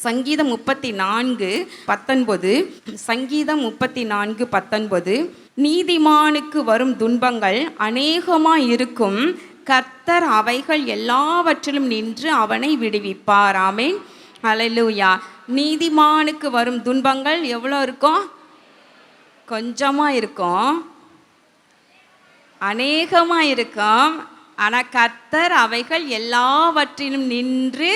சங்கீதம் 34:19. சங்கீதம் 34:19. நீதிமானுக்கு வரும் துன்பங்கள் அநேகமாய் இருக்கும், கர்த்தர் அவைகள் எல்லாவற்றிலும் நின்று அவனை விடுவிப்பார். ஆமென், ஹல்லேலூயா. நீதிமானுக்கு வரும் துன்பங்கள் எவ்வளோ இருக்கும்? கொஞ்சமாக இருக்கும், அநேகமாக இருக்கும். ஆனால் கர்த்தர் அவைகள் எல்லாவற்றிலும் நின்று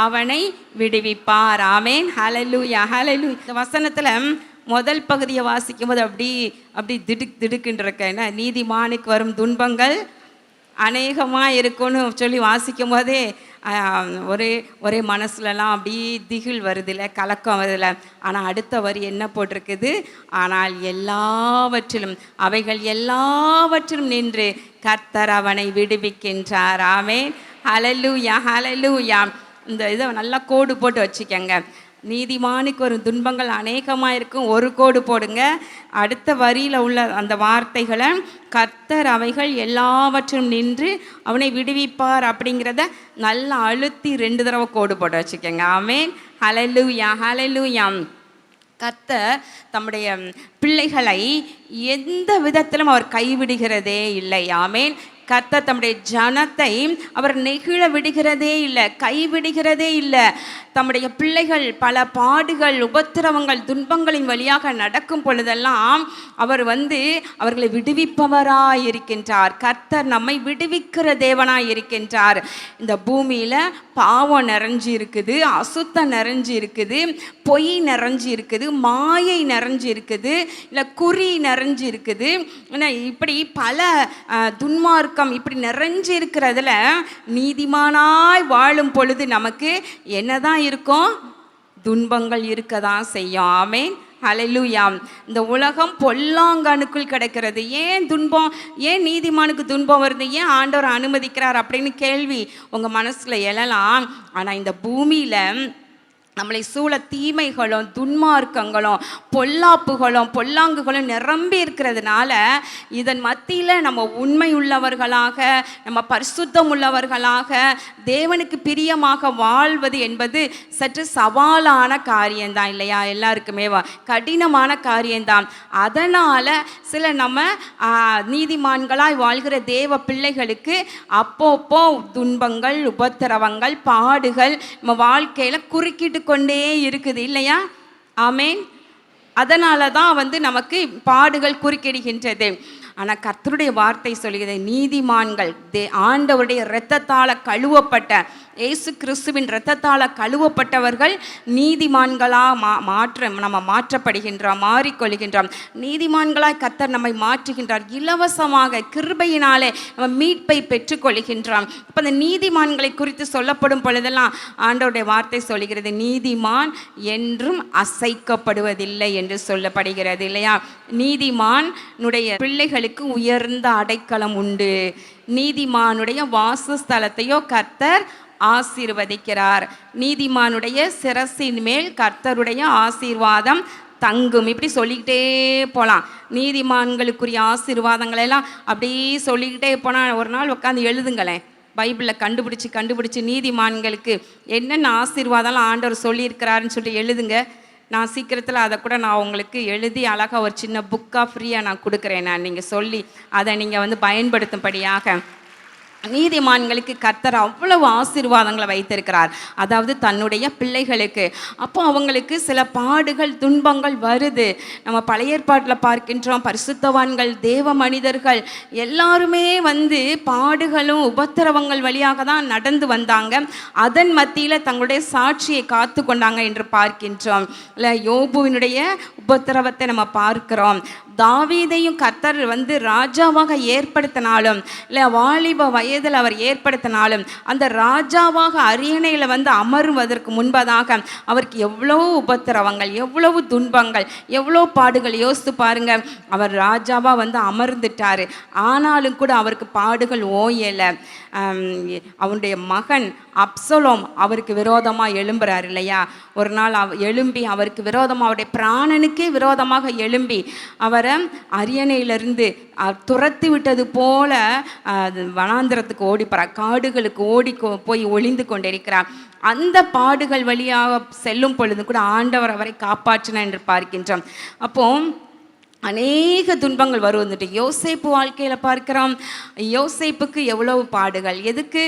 அவனை விடுவிப்பார். ஆமென், ஹல்லேலூயா, ஹல்லேலூயா. இந்த வசனத்தில் முதல் பகுதியை வாசிக்கும் போது அப்படி திடுக்குன்னு நீதிமானுக்கு வரும் துன்பங்கள் அநேகமாக இருக்குன்னு சொல்லி வாசிக்கும் போதே ஒரே மனசுலலாம் அப்படி திகில் வருதில்ல, கலக்கம் வருதில்ல. ஆனால் அடுத்த வரி என்ன போட்டிருக்குது? ஆனால் எல்லாவற்றிலும் அவைகள் எல்லாவற்றிலும் நின்று கர்த்தர் அவனை விடுவிக்கின்றார். ஆமென், ஹல்லேலூயா, ஹல்லேலூயா. இந்த இதை நல்லா கோடு போட்டு வச்சுக்கோங்க. நீதிமானுக்கு ஒரு துன்பங்கள் அநேகமாக இருக்கும், ஒரு கோடு போடுங்க. அடுத்த வரியில் உள்ள அந்த வார்த்தைகளை கர்த்தர் அவைகள் எல்லாவற்றும் நின்று அவனை விடுவிப்பார் அப்படிங்கிறத நல்லா அழுத்தி 2 தடவை கோடு போட்டு வச்சுக்கோங்க. ஆமென், ஹல்லேலூயா, ஹல்லேலூயா. கர்த்தர் தம்முடைய பிள்ளைகளை எந்த விதத்திலும் அவர் கைவிடுகிறதே இல்லை. ஆமென். கர்த்தர் தம்முடைய ஜனத்தை அவர் நெகிழ விடுகிறதே இல்லை, கைவிடுகிறதே இல்லை. தம்முடைய பிள்ளைகள் பல பாடுகள், உபத்திரவங்கள், துன்பங்களின் வழியாக நடக்கும் பொழுதெல்லாம் அவர் அவர்களை விடுவிப்பவராய் இருக்கின்றார். கர்த்தர் நம்மை விடுவிக்கிற தேவனாய் இருக்கின்றார். இந்த பூமியில் பாவம் நிறைஞ்சி இருக்குது, அசுத்தம் நிறைஞ்சி இருக்குது, பொய் நிறைஞ்சி இருக்குது, மாயை நிறைஞ்சி இருக்குது, இல்லை குறி நிறைஞ்சி இருக்குது, இப்படி பல துன்மார்க்கம் இப்படி நிறைஞ்சி இருக்கிறதுல நீதிமானாய் வாழும் பொழுது நமக்கு என்னதான் இருக்கும்? துன்பங்கள் இருக்க தான் செய்யும். ஆமென், ஹல்லேலூயா. இந்த உலகம் பொல்லாங்கனுக்குள் கிடக்கிறது. ஏன் துன்பம், ஏன் நீதிமானுக்கு துன்பம் வருது, ஏன் ஆண்டவர் அனுமதிக்கிறார் அப்படின்னு கேள்வி உங்கள் மனசில் எழலாம். ஆனால் இந்த பூமியில் நம்மளை சூழ தீமைகளும் துன்மார்க்கங்களும் பொல்லாப்புகளும் பொல்லாங்குகளும் நிரம்பி இருக்கிறதுனால இதன் மத்தியில் நம்ம உண்மை உள்ளவர்களாக, நம்ம பரிசுத்தம் உள்ளவர்களாக, தேவனுக்கு பிரியமாக வாழ்வது என்பது சற்று சவாலான காரியம்தான் இல்லையா? எல்லாருக்குமே கடினமான காரியம்தான். அதனால் நம்ம நீதிமான்களாய் வாழ்கிற தேவ பிள்ளைகளுக்கு அப்பப்போ துன்பங்கள், உபத்திரவங்கள், பாடுகள் நம்ம வாழ்க்கையில் குறுக்கிட்டு கொண்டே இருக்குது இல்லையா? ஆமென். அதனால தான் நமக்கு பாடுகள் குறுக்கிடுகின்றது. ஆனால் கர்த்தருடைய வார்த்தை சொல்கிறது, நீதிமான்கள் ஆண்டவருடைய இரத்தத்தால் கழுவப்பட்ட, இயேசு கிறிஸ்துவின் இரத்தத்தால் கழுவப்பட்டவர்கள் நீதிமான்களாக நம்ம மாற்றப்படுகின்றோம், மாறிக்கொள்கின்றோம். நீதிமான்களாய் கர்த்தர் நம்மை மாற்றுகின்றார். இலவசமாக கிருபையினாலே நம்ம மீட்பை பெற்றுக்கொள்கின்றோம். இப்போ அந்த நீதிமான்களை குறித்து சொல்லப்படும் பொழுதெல்லாம் ஆண்டவருடைய வார்த்தை சொல்கிறது, நீதிமான் என்றும் அசைக்கப்படுவதில்லை என்று சொல்லப்படுகிறது இல்லையா? நீதிமானுடைய பிள்ளைகளுக்கு உயர்ந்த அடைக்கலம் உண்டு. நீதிமானுடைய வாசஸ்தலத்தையோ கர்த்தர் ஆசீர்வதிக்கிறார். நீதிமானுடைய சிரசின் மேல் கர்த்தருடைய ஆசீர்வாதம் தங்கும். இப்படி சொல்லிக்கிட்டே போகலாம். நீதிமான்களுக்குரிய ஆசீர்வாதங்களெல்லாம் அப்படியே சொல்லிக்கிட்டே போனால் ஒரு நாள் உட்காந்து எழுதுங்களேன். பைபிளில் கண்டுபிடிச்சி நீதிமான்களுக்கு என்னென்ன ஆசீர்வாதம்லாம் ஆண்டவர் சொல்லியிருக்கிறாருன்னு சொல்லிட்டு எழுதுங்க. நான் சீக்கிரத்தில் அதை கூட நான் உங்களுக்கு எழுதி அழகாக ஒரு சின்ன புக்காக ஃப்ரீயாக நான் கொடுக்குறேன். நீங்கள் சொல்லி அதை நீங்கள் பயன்படுத்தும்படியாக. நீதிமான்களுக்கு கர்த்தர் அவ்வளவு ஆசீர்வாதங்களை வைத்திருக்கிறார், அதாவது தன்னுடைய பிள்ளைகளுக்கு. அப்போ அவங்களுக்கு சில பாடுகள் துன்பங்கள் வருது. நம்ம பழைய ஏற்பாட்டில் பார்க்கின்றோம், பரிசுத்தவான்கள் தேவ மனிதர்கள் எல்லாருமே பாடுகளும் உபத்திரவங்கள் வழியாக தான் நடந்து வந்தாங்க. அதன் மத்தியில் தங்களுடைய சாட்சியை காத்து கொண்டாங்க என்று பார்க்கின்றோம். இல்லை, யோபுவினுடைய உபத்திரவத்தை நம்ம பார்க்கிறோம். தாவீதையும் கர்த்தர் ராஜாவாக ஏற்படுத்தினாலும், இல்லை வாலிப வயதில் அவர் ஏற்படுத்தினாலும், அந்த ராஜாவாக அரியணையில் அமருவதற்கு முன்பதாக அவருக்கு எவ்வளோ உபத்திரவங்கள், எவ்வளவு துன்பங்கள், எவ்வளோ பாடுகள். யோசித்து பாருங்க. அவர் ராஜாவாக அமர்ந்துட்டார், ஆனாலும் கூட அவருக்கு பாடுகள் ஓயலை. அவனுடைய மகன் அப்சலோம் அவருக்கு விரோதமாக எழும்புறார் இல்லையா? ஒரு நாள் எழும்பி அவருக்கு விரோதமாக, அவருடைய பிராணனுக்கே விரோதமாக எழும்பி அவர் அவரை அரியணையிலிருந்து துரத்தி விட்டது போல வனாந்திரத்துக்கு ஓடிப்பறார், காடுகளுக்கு போய் ஒளிந்து கொண்டிருக்கிறார். அந்த பாடுகள் வழியாக செல்லும் பொழுது கூட ஆண்டவர் அவரை காப்பாற்றினார் என்று பார்க்கின்றோம். அப்போ அநேக துன்பங்கள் வருவதுட்டு யோசேப்பு வாழ்க்கையில் பார்க்கிறோம். யோசேப்புக்கு எவ்வளவு பாடுகள், எதுக்கு?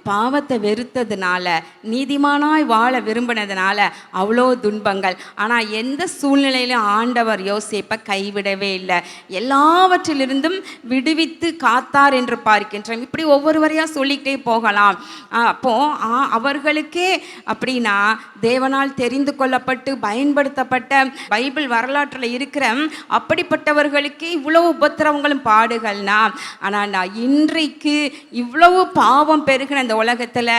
பாவத்தை வெறுத்ததுனால, நீதிமானாய் வாழ விரும்பினதுனால அவ்வளோ துன்பங்கள். ஆனால் எந்த சூழ்நிலையிலும் ஆண்டவர் யோசேப்பை கைவிடவே இல்லை, எல்லாவற்றிலிருந்தும் விடுவித்து காத்தார் என்று பார்க்கின்றோம். இப்படி ஒவ்வொருவரையாக சொல்லிக்கிட்டே போகலாம். அப்போது அவர்களுக்கே அப்படின்னா தேவனால் தெரிந்து கொள்ளப்பட்டு பயன்படுத்தப்பட்ட பைபிள் வரலாற்றில் இருக்கிற அப்படிப்பட்டவர்களுக்கு இவ்வளவு உபத்திரவங்களும் பாடுகள்னா, ஆனால் நான் இன்றைக்கு இவ்வளவு பாவம் பெருகின இந்த உலகத்தில்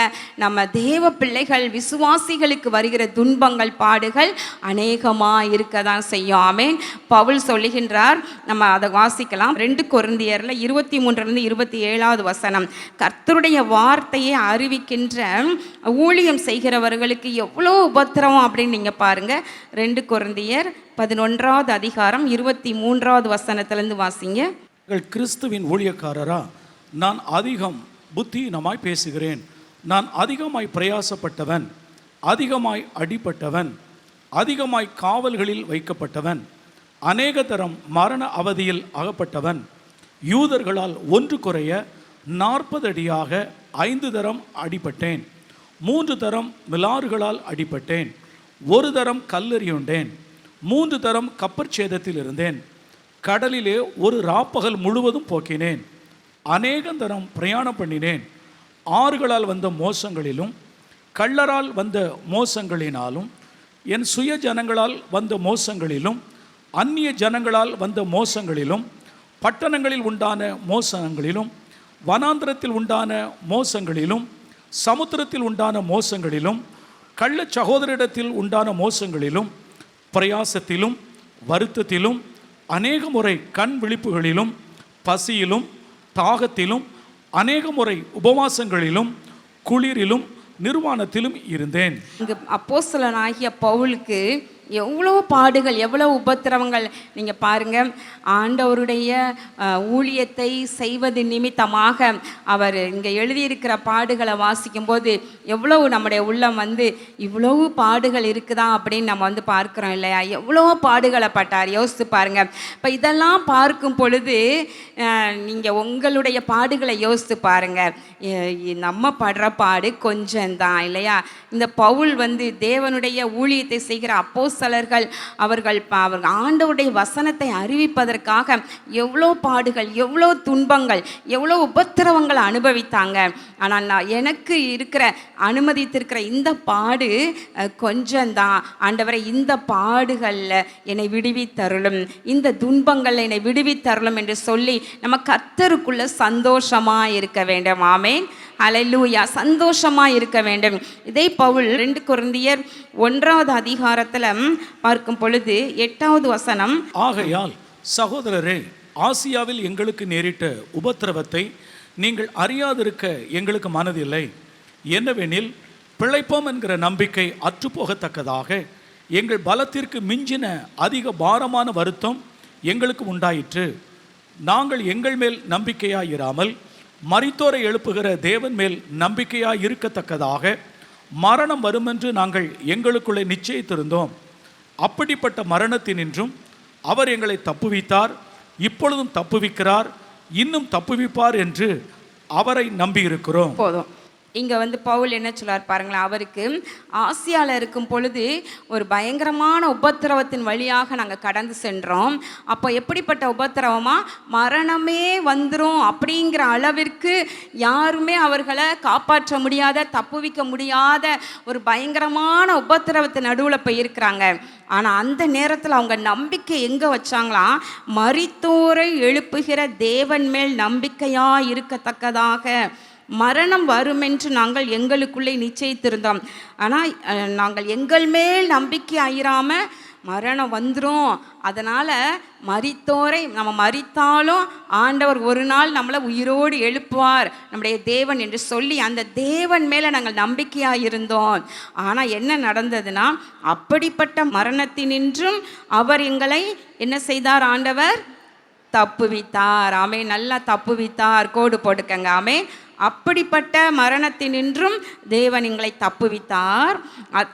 நம்ம தேவ பிள்ளைகள் விசுவாசிகளுக்கு வருகிற துன்பங்கள் பாடுகள் அநேகமாக இருக்க தான் செய்யும். ஆமேன். பவுல் சொல்லுகின்றார், நம்ம அதை வாசிக்கலாம். 2 கொரிந்தியரில் 23-27 வசனம். கர்த்தருடைய வார்த்தையை அறிவிக்கின்ற ஊழியம் செய்கிறவர்களுக்கு எவ்வளோ உபத்திரவம் அப்படின்னு நீங்கள் பாருங்கள். 2 கொரிந்தியர் 11வது அதிகாரம் 23வது வசனத்திலிருந்து வாசிங்க. கிறிஸ்துவின் ஊழியக்காரரா, நான் அதிகம் புத்தியினமாய் பேசுகிறேன். நான் அதிகமாய் பிரயாசப்பட்டவன், அதிகமாய் அடிபட்டவன், அதிகமாய் காவல்களில் வைக்கப்பட்டவன், அநேக தரம் மரண அவதியில் அகப்பட்டவன், யூதர்களால் ஒன்று குறைய 40 அடியாக 5 தரம் அடிபட்டேன், 3 தரம் மிலாறுகளால் அடிபட்டேன், 1 தரம் கல்லெறியுண்டேன், 3 தரம் கப்பற்சேதத்தில் இருந்தேன், கடலிலே ஒரு ராப்பகல் முழுவதும் போக்கினேன், அநேகம் தரம் பிரயாணம் பண்ணினேன், ஆறுகளால் வந்த மோசங்களிலும் கள்ளரால் வந்த மோசங்களினாலும் என் சுய ஜனங்களால் வந்த மோசங்களிலும் அந்நிய ஜனங்களால் வந்த மோசங்களிலும் பட்டணங்களில் உண்டான மோசங்களிலும் வனாந்திரத்தில் உண்டான மோசங்களிலும் சமுத்திரத்தில் உண்டான மோசங்களிலும் கள்ள சகோதரிடத்தில் உண்டான மோசங்களிலும் பிரயாசத்திலும் வருத்தத்திலும் அநேக முறை கண் விழிப்புகளிலும் பசியிலும் தாகத்திலும் அநேக முறை உபவாசங்களிலும் குளிரிலும் நிர்வாணத்திலும் இருந்தேன். இங்கு அப்போஸ்தலனாகிய பவுலுக்கு எவ்வளோ பாடுகள், எவ்வளோ உபத்திரவங்கள். நீங்கள் பாருங்கள், ஆண்டவருடைய ஊழியத்தை செய்வது நிமித்தமாக அவர் இங்கே எழுதியிருக்கிற பாடுகளை வாசிக்கும்போது எவ்வளவு நம்முடைய உள்ளம் இவ்வளவு பாடுகள் இருக்குதா அப்படின்னு நம்ம பார்க்குறோம் இல்லையா? எவ்வளோ பாடுகளை பட்டார், யோசித்து பாருங்கள். இப்போ இதெல்லாம் பார்க்கும் பொழுது நீங்கள் உங்களுடைய பாடுகளை யோசித்து பாருங்கள். நம்ம படுற பாடு கொஞ்சம்தான் இல்லையா? இந்த பவுல் தேவனுடைய ஊழியத்தை செய்கிற அப்போஸ்தலர்கள் அவர்கள் ஆண்டவருடைய வசனத்தை அறிவிப்பதற்காக எவ்வளோ பாடுகள், எவ்வளோ துன்பங்கள், எவ்வளோ உபத்திரவங்களை அனுபவித்தாங்க. ஆனால் நான் எனக்கு அனுமதித்திருக்கிற இந்த பாடு கொஞ்சம்தான். ஆண்டவரை, இந்த பாடுகளில் என்னை விடுவித்தருளும், இந்த துன்பங்கள் என்னை விடுவித்தருளும் என்று சொல்லி நம்ம கர்த்தருக்குள்ள சந்தோஷமாக இருக்க வேண்டும். ஆமேன். அல்லேலூயா. சந்தோஷமாக இருக்க வேண்டும். இதே பவுல் 2 கொரிந்தியர் 1வது அதிகாரத்தில் பார்க்கும் பொழுது 8வது வசனம். ஆகையால் சகோதரரே, ஆசியாவில் எங்களுக்கு நேரிட்ட உபத்திரவத்தை நீங்கள் அறியாதிருக்க எங்களுக்கு மனதில்லை. என்னவெனில், பிழைப்போம் என்கிற நம்பிக்கை அற்றுப்போகத்தக்கதாக எங்கள் பலத்திற்கு மிஞ்சின அதிக பாரமான வருத்தம் எங்களுக்கு உண்டாயிற்று. நாங்கள் எங்கள் மேல் நம்பிக்கையாயிராமல் மரித்தோரை எழுப்புகிற தேவன் மேல் நம்பிக்கையாய் இருக்கத்தக்கதாக மரணம் வருமென்று நாங்கள் எங்களுக்குள்ளே நிச்சயித்திருந்தோம். அப்படிப்பட்ட மரணத்தினின்றும் அவர் எங்களை தப்புவித்தார், இப்பொழுதும் தப்புவிக்கிறார், இன்னும் தப்புவிப்பார் என்று அவரை நம்பியிருக்கிறோம். போதும். இங்கே பவுல் என்ன சொல்லார் பாருங்களேன். அவருக்கு ஆசியாவில் இருக்கும் பொழுது ஒரு பயங்கரமான உபத்திரவத்தின் வழியாக நாங்கள் கடந்து சென்றோம். அப்போ எப்படிப்பட்ட உபத்திரவமா? மரணமே வந்துடும் அப்படிங்கிற அளவிற்கு யாருமே அவர்களை காப்பாற்ற முடியாத, தப்புவிக்க முடியாத ஒரு பயங்கரமான உபத்திரவத்தின் நடுவில் போயிருக்கிறாங்க. ஆனால் அந்த நேரத்தில் அவங்க நம்பிக்கை எங்கே வச்சாங்களாம்? மரித்தோரை எழுப்புகிற தேவன் மேல் நம்பிக்கையாக இருக்கத்தக்கதாக மரணம் வருமென்று நாங்கள் எங்களுக்குள்ளே நிச்சயித்திருந்தோம். ஆனால் நாங்கள் எங்கள் மேல் நம்பிக்கை ஆயிராமல் மரணம் வந்துடும், அதனால் மரித்தோரை நம்ம மரித்தாலும் ஆண்டவர் ஒரு நாள் நம்மளை உயிரோடு எழுப்புவார் நம்முடைய தேவன் என்று சொல்லி அந்த தேவன் மேலே நாங்கள் நம்பிக்கையாக இருந்தோம். ஆனால் என்ன நடந்ததுன்னா, அப்படிப்பட்ட மரணத்தினின்றும் அவர் எங்களை என்ன செய்தார்? ஆண்டவர் தப்புவித்தார். ஆமே, நல்லா தப்புவித்தார், கோடு போட்டுக்கங்க. ஆமே, அப்படிப்பட்ட மரணத்தினின்றும் தேவன் எங்களை தப்புவித்தார்.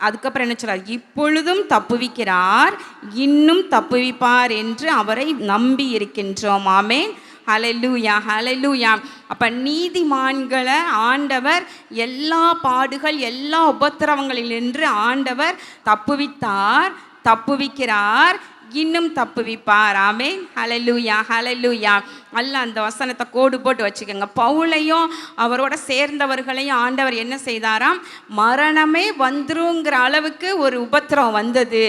அதுக்கப்புறம் என்ன சொல்றார்? இப்பொழுதும் தப்புவிக்கிறார், இன்னும் தப்புவிப்பார் என்று அவரை நம்பி இருக்கின்றோம். ஆமென், ஹல்லேலூயா, ஹல்லேலூயா. அப்போ நீதிமான்களை ஆண்டவர் எல்லா பாடுகள் எல்லா உபத்திரவங்களிலிருந்து ஆண்டவர் தப்புவித்தார், தப்புவிக்கிறார், இன்னும் தப்புவிப்பார். ஆமென், ஹல்லேலூயா, ஹல்லேலூயா. அல்ல அந்த வசனத்தை கோடு போட்டு வச்சுக்கோங்க. பவுலையும் அவரோட சேர்ந்தவர்களையும் ஆண்டவர் என்ன செய்தாராம்? மரணமே வந்துருங்கிற அளவுக்கு ஒரு உபத்திரம் வந்தது,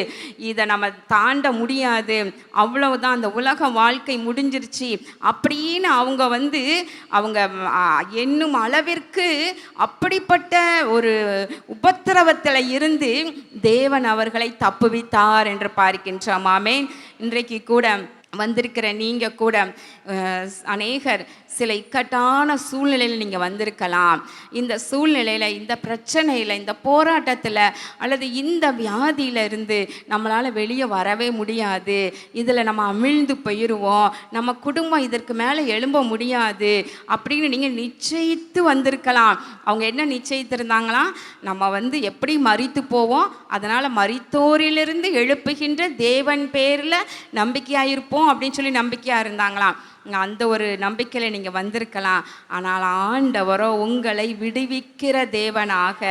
இதை நம்ம தாண்ட முடியாது, அவ்வளவுதான், அந்த உலக வாழ்க்கை முடிஞ்சிருச்சு அப்படின்னு அவங்க என்னும் அளவிற்கு அப்படிப்பட்ட ஒரு உபத்திரவத்தில் இருந்து தேவன் அவர்களை தப்புவித்தார் என்று பார்க்கின்றோம். ஆமென். இன்றைக்கு கூட வந்திருக்கிற நீங்கள் கூட அநேகர் சில இக்கட்டான சூழ்நிலையில் நீங்கள் வந்திருக்கலாம். இந்த சூழ்நிலையில், இந்த பிரச்சனையில், இந்த போராட்டத்தில் அல்லது இந்த வியாதியில் இருந்து நம்மளால் வெளியே வரவே முடியாது, இதில் நம்ம அமிழ்ந்து போயிடுவோம், நம்ம குடும்பம் இதற்கு மேலே எழும்ப முடியாது அப்படின்னு நீங்கள் நிச்சயித்து வந்திருக்கலாம். அவங்க என்ன நிச்சயித்திருந்தாங்களாம்? நம்ம எப்படி மரித்து போவோம், அதனால் மரித்தோரிலிருந்து எழுப்புகின்ற தேவன் பேரில் நம்பிக்கையாக இருப்போம் அப்படின்னு சொல்லி நம்பிக்கையாக இருந்தாங்களாம். அந்த ஒரு நம்பிக்கையில் நீங்கள் வந்திருக்கலாம். ஆனால் ஆண்டவரோ உங்களை விடுவிக்கிற தேவனாக,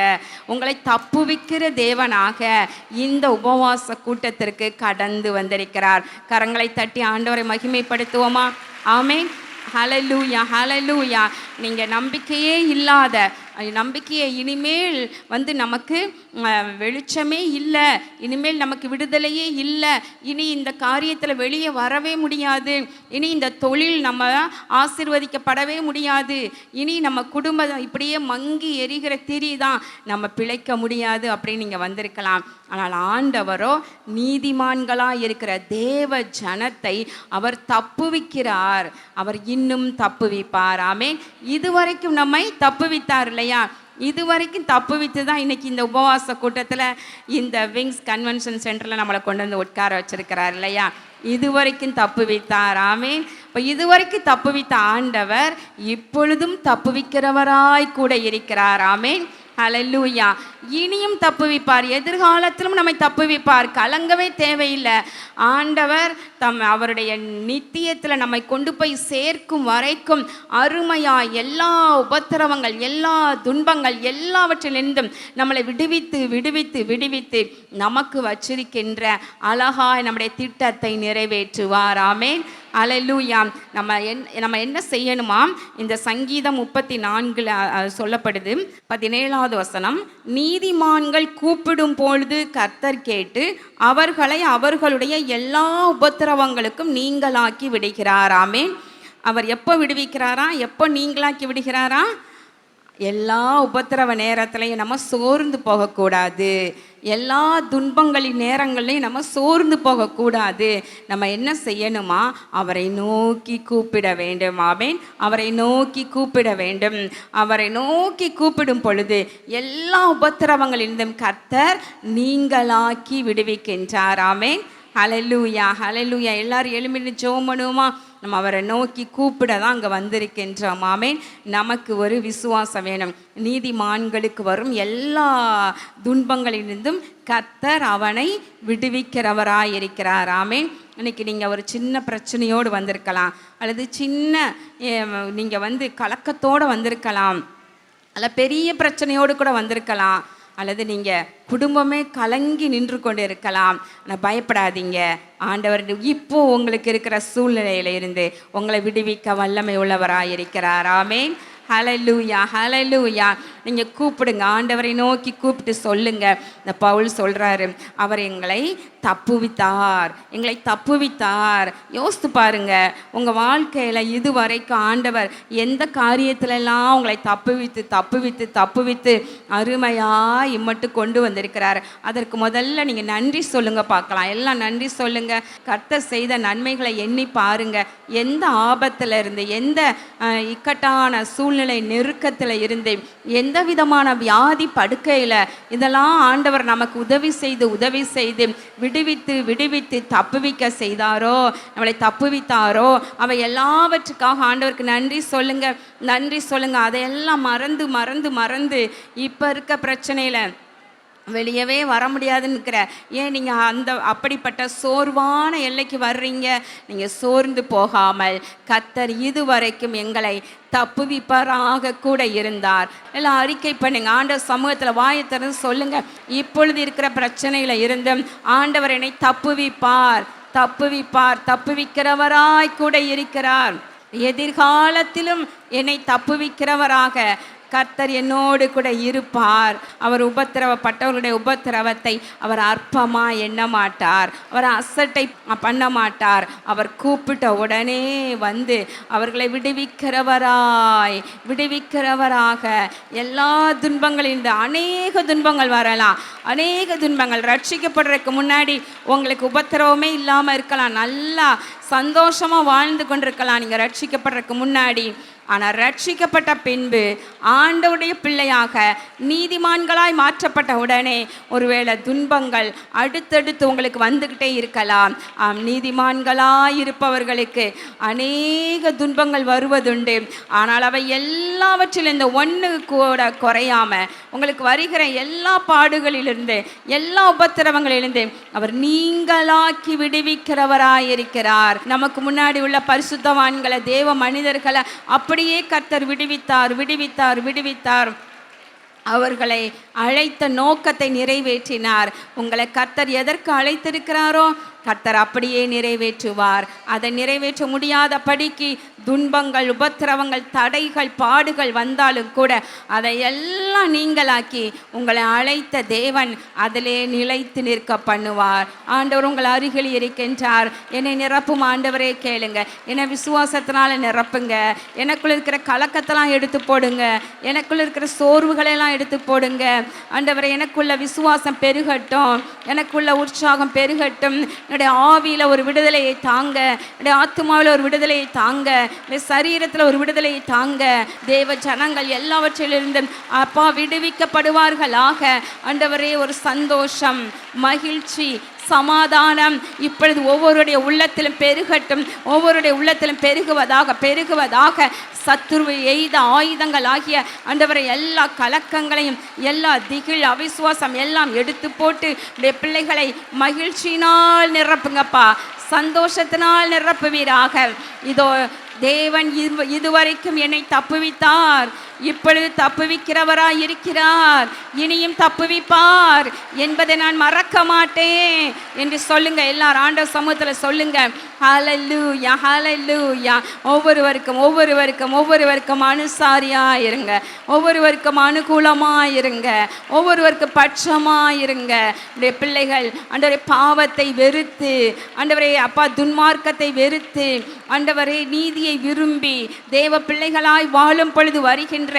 உங்களை தப்புவிக்கிற தேவனாக இந்த உபவாச கூட்டத்திற்கு கடந்து வந்திருக்கிறார். கரங்களை தட்டி ஆண்டவரை மகிமைப்படுத்துவோமா? ஆமென், ஹல்லேலூயா, ஹல்லேலூயா. நீங்கள் நம்பிக்கையே இல்லாத, நம்பிக்கையை இனிமேல் நமக்கு வெளிச்சமே இல்லை, இனிமேல் நமக்கு விடுதலையே இல்லை, இனி இந்த காரியத்தில் வெளியே வரவே முடியாது, இனி இந்த தொழில் நம்ம ஆசீர்வதிக்கப்படவே முடியாது, இனி நம்ம குடும்பம் இப்படியே மங்கி எரிகிற திரி தான், நம்ம பிழைக்க முடியாது அப்படின்னு நீங்கள் வந்திருக்கலாம். ஆனால் ஆண்டவரோ நீதிமான்களாக இருக்கிற தேவ ஜனத்தை அவர் தப்புவிக்கிறார், அவர் இன்னும் தப்புவிப்பார். ஆமென். இதுவரைக்கும் நம்மை தப்புவித்தார் இல்லையா? இதுவரைக்கும் தப்புவித்து தான் இன்னைக்கு இந்த உபவாச கூட்டத்தில் இந்த விங்ஸ் கன்வென்ஷன் சென்டரில் நம்மளை கொண்டு வந்து உட்கார வச்சிருக்கிறார் இல்லையா? இதுவரைக்கும் தப்புவித்தார். ஆமென். இப்போ இதுவரைக்கும் தப்புவித்த ஆண்டவர் இப்பொழுதும் தப்புவிக்கிறவராய் கூட இருக்கிறார். ஆமென், ஹல்லேலூயா. இனியும் தப்புவிப்பார், எதிர்காலத்திலும் நம்மை தப்புவிப்பார். கலங்கவே தேவையில்லை. ஆண்டவர் அவருடைய நித்தியத்தில் நம்மை கொண்டு போய் சேர்க்கும் வரைக்கும் அருமையாய் எல்லா உபத்திரவங்கள், எல்லா துன்பங்கள் எல்லாவற்றிலிருந்தும் நம்மளை விடுவித்து விடுவித்து விடுவித்து நமக்கு வச்சிருக்கின்ற அழகாய் நம்முடைய திட்டத்தை நிறைவேற்றுவார். ஆமென், ஹல்லேலூயா. நம்ம என்ன செய்யணுமா? இந்த சங்கீதம் 34 சொல்லப்படுது, 17வது வசனம். நீதிமான்கள் கூப்பிடும் பொழுது கர்த்தர் கேட்டு அவர்களை அவர்களுடைய எல்லா உபத்திரவங்களுக்கும் நீங்களாக்கி விடுகிறார். ஆமென். அவர் எப்போ விடுவிக்கிறாரா? எப்போ நீங்களாக்கி விடுகிறாரா? எல்லா உபத்திரவ நேரத்துலையும் நம்ம சோர்ந்து போகக்கூடாது, எல்லா துன்பங்களின் நேரங்கள்லையும் நம்ம சோர்ந்து போகக்கூடாது. நம்ம என்ன செய்யணுமா? அவரை நோக்கி கூப்பிட வேண்டும். ஆமென். அவரை நோக்கி கூப்பிட வேண்டும். அவரை நோக்கி கூப்பிடும் பொழுது எல்லா உபத்திரவங்களிலிருந்தும் கர்த்தர் நீங்களாக்கி விடுவிக்கின்றார். ஆமென், ஹல்லேலூயா, ஹல்லேலூயா. எல்லாரும் எழும்பி ஜெபம் பண்ணுவோமா? நம்ம அவரை நோக்கி கூப்பிட தான் அங்கே வந்திருக்கின்றோம். ஆமென். நமக்கு ஒரு விசுவாசம் வேணும். நீதிமான்களுக்கு வரும் எல்லா துன்பங்களிலிருந்தும் கர்த்தர் அவனை விடுவிக்கிறவராய் இருக்கிறார். ஆமென். இன்னைக்கு நீங்கள் ஒரு சின்ன பிரச்சனையோடு வந்திருக்கலாம், அல்லது சின்ன நீங்கள் கலக்கத்தோடு வந்திருக்கலாம், அல்ல பெரிய பிரச்சனையோடு கூட வந்திருக்கலாம், அல்லது நீங்கள் குடும்பமே கலங்கி நின்று கொண்டு இருக்கலாம். ஆனால் பயப்படாதீங்க, ஆண்டவர் இப்போ உங்களுக்கு இருக்கிற சூழ்நிலையில இருந்து உங்களை விடுவிக்க வல்லமை உள்ளவராக இருக்கிறார். ஆமென், ஹல்லேலூயா, ஹல்லேலூயா. நீங்கள் கூப்பிடுங்க, ஆண்டவரை நோக்கி கூப்பிட்டு சொல்லுங்க. இந்த பவுல் சொல்கிறாரு, அவர் எங்களை தப்புவித்தார், எங்களை தப்புவித்தார். யோசித்து பாருங்க, உங்கள் வாழ்க்கையில் இதுவரைக்கும் ஆண்டவர் எந்த காரியத்திலெல்லாம் உங்களை தப்புவித்து தப்புவித்து தப்புவித்து அருமையாக இம்மட்டு கொண்டு வந்திருக்கிறார். அதற்கு முதல்ல நீங்கள் நன்றி சொல்லுங்க பார்க்கலாம். எல்லாம் நன்றி சொல்லுங்க. கர்த்தர் செய்த நன்மைகளை எண்ணி பாருங்க. எந்த ஆபத்தில் இருந்து, எந்த இக்கட்டான சூழ்நிலை நெருக்கத்தில் இருந்து, எந்த விதமான வியாதி படுக்கையில் இதெல்லாம் ஆண்டவர் நமக்கு உதவி செய்து விடுவித்து விடுவித்து தப்புவிக்க செய்தாரோ, நம்மளை தப்புவித்தாரோ, அவை எல்லாவற்றுக்காக ஆண்டவருக்கு நன்றி சொல்லுங்க, நன்றி சொல்லுங்க. அதையெல்லாம் மறந்து மறந்து மறந்து இப்போ இருக்க பிரச்சனையில் வெளியவே வர முடியாதுன்னுக்கிற ஏன் நீங்கள் அப்படிப்பட்ட சோர்வான எல்லைக்கு வர்றீங்க? நீங்கள் சோர்ந்து போகாமல் கர்த்தர் இதுவரைக்கும் எங்களை தப்புவிப்பராக கூட இருந்தார். எல்லாம் அறிக்கை பண்ணுங்க, ஆண்டவர் சமூகத்தில் வாயை திறந்து சொல்லுங்க. இப்பொழுது இருக்கிற பிரச்சனையில் இருந்து ஆண்டவர் என்னை தப்புவிப்பார், தப்புவிப்பார், தப்புவிக்கிறவராய் கூட இருக்கிறார். எதிர்காலத்திலும் என்னை தப்புவிக்கிறவராக கர்த்தர் என்னோடு கூட இருப்பார். அவர் உபத்திரவப்பட்டவர்களுடைய உபத்திரவத்தை அவர் அற்பமாக எண்ண மாட்டார், அவர் அசட்டை பண்ண மாட்டார். அவர் கூப்பிட்ட உடனே வந்து அவர்களை விடுவிக்கிறவராக எல்லா துன்பங்களிலிருந்து அநேக துன்பங்கள் வரலாம், அநேக துன்பங்கள். ரட்சிக்கப்படுறதுக்கு முன்னாடி உங்களுக்கு உபத்திரவமே இல்லாமல் இருக்கலாம், நல்லா சந்தோஷமாக வாழ்ந்து கொண்டிருக்கலாம் நீங்கள் ரட்சிக்கப்படுறதுக்கு முன்னாடி. ஆனால் ரட்சிக்கப்பட்ட பின்பு ஆண்டவருடைய பிள்ளையாக நீதிமான்களாய் மாற்றப்பட்ட உடனே ஒருவேளை துன்பங்கள் அடுத்தடுத்து உங்களுக்கு வந்துக்கிட்டே இருக்கலாம். நீதிமான்களாய் இருப்பவர்களுக்கு அநேக துன்பங்கள் வருவதுண்டு. ஆனால் அவை எல்லாவற்றிலும் இந்த ஒன்று கூட குறையாமல் உங்களுக்கு வருகிற எல்லா பாடுகளிலிருந்து, எல்லா உபத்திரவங்களிலிருந்து அவர் நீங்களாக்கி விடுவிக்கிறவராயிருக்கிறார். நமக்கு முன்னாடி உள்ள பரிசுத்தவான்களை, தேவ மனிதர்களை அப்படியே கர்த்தர் விடுவித்தார். அவர்களை அழைத்த நோக்கத்தை நிறைவேற்றினார். உங்களை கர்த்தர் எதற்கு அழைத்திருக்கிறாரோ கர்த்தர் அப்படியே நிறைவேற்றுவார். அதை நிறைவேற்ற முடியாத படிக்கு துன்பங்கள், உபத்திரவங்கள், தடைகள், பாடுகள் வந்தாலும் கூட அதை எல்லாம் நீங்களாக்கி உங்களை அழைத்த தேவன் அதிலே நிலைத்து நிற்க பண்ணுவார். ஆண்டவர் உங்கள் அருகில் இருக்கின்றார். என்னை நிரப்பும் ஆண்டவரே கேளுங்க, என்னை விசுவாசத்தினால நிரப்புங்க. எனக்குள்ள இருக்கிற கலக்கத்தெல்லாம் எடுத்து போடுங்க, எனக்குள்ள இருக்கிற சோர்வுகளெல்லாம் எடுத்து போடுங்க. ஆண்டவரை எனக்குள்ள விசுவாசம் பெருகட்டும், எனக்குள்ள உற்சாகம் பெருகட்டும். என்னுடைய ஆவியில் ஒரு விடுதலையை தாங்க, என்னுடைய ஆத்மாவில் ஒரு விடுதலையை தாங்க, என்னுடைய சரீரத்தில் ஒரு விடுதலையை தாங்க. தேவ ஜனங்கள் எல்லாவற்றிலிருந்தும் அப்பா விடுவிக்கப்படுவார்களாக. ஆண்டவரே ஒரு சந்தோஷம், மகிழ்ச்சி, சமாதானம் இப்பொழுது ஒவ்வொருடைய உள்ளத்திலும் பெருகட்டும், ஒவ்வொருடைய உள்ளத்திலும் பெருகுவதாக. சத்துருவை எய்த ஆயுதங்கள் ஆகிய ஆண்டவரை எல்லா கலக்கங்களையும், எல்லா திகில், அவிசுவாசம் எல்லாம் எடுத்து போட்டு உடைய பிள்ளைகளை மகிழ்ச்சியினால் நிரப்புங்கப்பா, சந்தோஷத்தினால் நிரப்புவீராக. இதோ தேவன் இதுவரைக்கும் என்னை தப்புவித்தார், இப்பொழுது தப்புவிக்கிறவராய் இருக்கிறார், இனியும் தப்புவிப்பார் என்பதை நான் மறக்க மாட்டேன் என்று சொல்லுங்க. எல்லாரும் ஆண்டவர் சமூகத்தில் சொல்லுங்க. ஹல்லேலூயா, ஹல்லேலூயா. ஒவ்வொருவருக்கும் அனுசாரியாக இருங்க, ஒவ்வொருவருக்கும் அனுகூலமாக இருங்க, ஒவ்வொருவருக்கும் பட்சமாக இருங்க. உடைய பிள்ளைகள் ஆண்டவரே பாவத்தை வெறுத்து, ஆண்டவரே அப்பா துன்மார்க்கத்தை வெறுத்து, ஆண்டவரே நீதியை விரும்பி தேவ பிள்ளைகளாய் வாழும் பொழுது வருகின்ற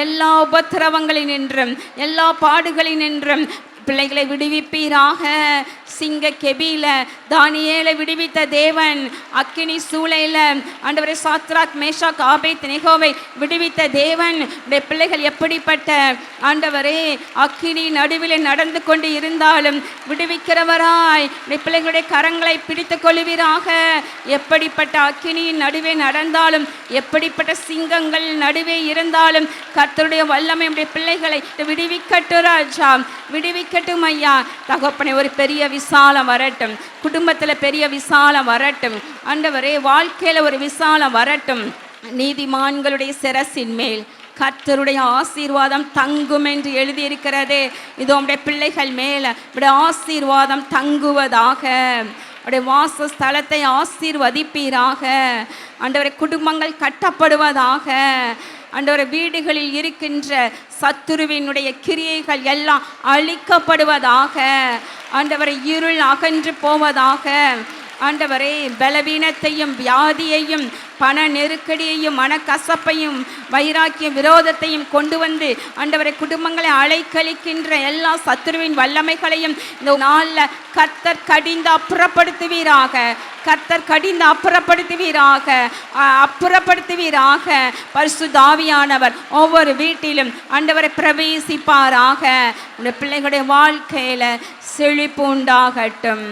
எல்லா உபத்திரவங்களினின்றும், எல்லா பாடுகளினின்றும் பிள்ளைகளை விடுவிப்பீராக. சிங்க கெபியில தானியேலை விடுவித்த தேவன், அக்கினி சூளையில ஆண்டவரே சாத்ராக், மேஷாக், ஆபேத்நேகோவை விடுவித்த தேவன், உடைய பிள்ளைகள் எப்படிப்பட்ட ஆண்டவரே அக்கினி நடுவில் நடந்து கொண்டு இருந்தாலும் விடுவிக்கிறவராய் உடைய பிள்ளைகளுடைய கரங்களை பிடித்து கொள்வீராக. எப்படிப்பட்ட அக்கினியின் நடுவே நடந்தாலும், எப்படிப்பட்ட சிங்கங்கள் நடுவே இருந்தாலும் கர்த்தருடைய வல்லமை உடைய பிள்ளைகளை விடுவிக்கட்டும் ராஜா, விடுவிக்கட்டும் ஐயா. தகப்பனே ஒரு பெரிய விசாலம் வரட்டும், குடும்பத்தில் பெரிய விசாலம் வரட்டும் ஆண்டவரே, வாழ்க்கையில் ஒரு விசாலம் வரட்டும். நீதிமான்களுடைய சிரசின் மேல் கர்த்தருடைய ஆசீர்வாதம் தங்கும் என்று எழுதியிருக்கிறதே, இதோ உடைய பிள்ளைகள் மேலே உடைய ஆசீர்வாதம் தங்குவதாக. உடைய வாசஸ்தலத்தை ஆசீர்வதிப்பீராக. ஆண்டவரே குடும்பங்கள் கட்டப்படுவதாக. ஆண்டவரே வீடுகளில் இருக்கின்ற சத்துருவினுடைய கிரியைகள் எல்லாம் அழிக்கப்படுவதாக. ஆண்டவரை இருள் அகன்று போவதாக. ஆண்டவரே பலவீனத்தையும் வியாதியையும் பண நெருக்கடியையும் மனக்கசப்பையும் வைராக்கிய விரோதத்தையும் கொண்டு வந்து ஆண்டவரை குடும்பங்களை அலைக்கழிக்கின்ற எல்லா சத்துருவின் வல்லமைகளையும் இந்த நாளில் கர்த்தர் கடிந்து அப்புறப்படுத்துவீராக. கர்த்தர் கடிந்து அப்புறப்படுத்துவீராக. பரிசுத்த ஆவியானவர் ஒவ்வொரு வீட்டிலும் ஆண்டவரை பிரவேசிப்பாராக. இந்த பிள்ளைகளுடைய வாழ்க்கையில செழிப்பு உண்டாகட்டும்,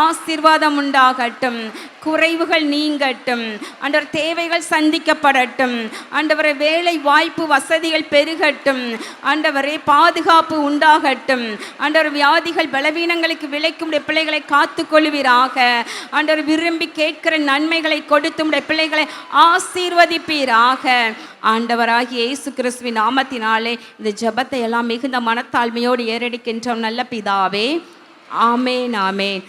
ஆசீர்வாதம் உண்டாகட்டும், குறைவுகள் நீங்கட்டும், ஆண்டவர் தேவைகள் சந்திக்கப்படட்டும், ஆண்டவரை வேலை வாய்ப்பு வசதிகள் பெருகட்டும், ஆண்டவரே பாதுகாப்பு உண்டாகட்டும், ஆண்டவர் வியாதிகள் பலவீனங்களுக்கு விலைக்கும் பிள்ளைகளை காத்து கொள்வீராக. ஆண்டவர் விரும்பி கேட்கிற நன்மைகளை கொடுத்து உடைய பிள்ளைகளை ஆசீர்வதிப்பீராக. ஆண்டவராகிய இயேசு கிறிஸ்துவின் நாமத்தினாலே இந்த ஜெபத்தை எல்லாம் மிகுந்த மனத்தாழ்மையோடு ஏறெடுக்கின்றோம் நல்ல பிதாவே. ஆமேன், ஆமேன்.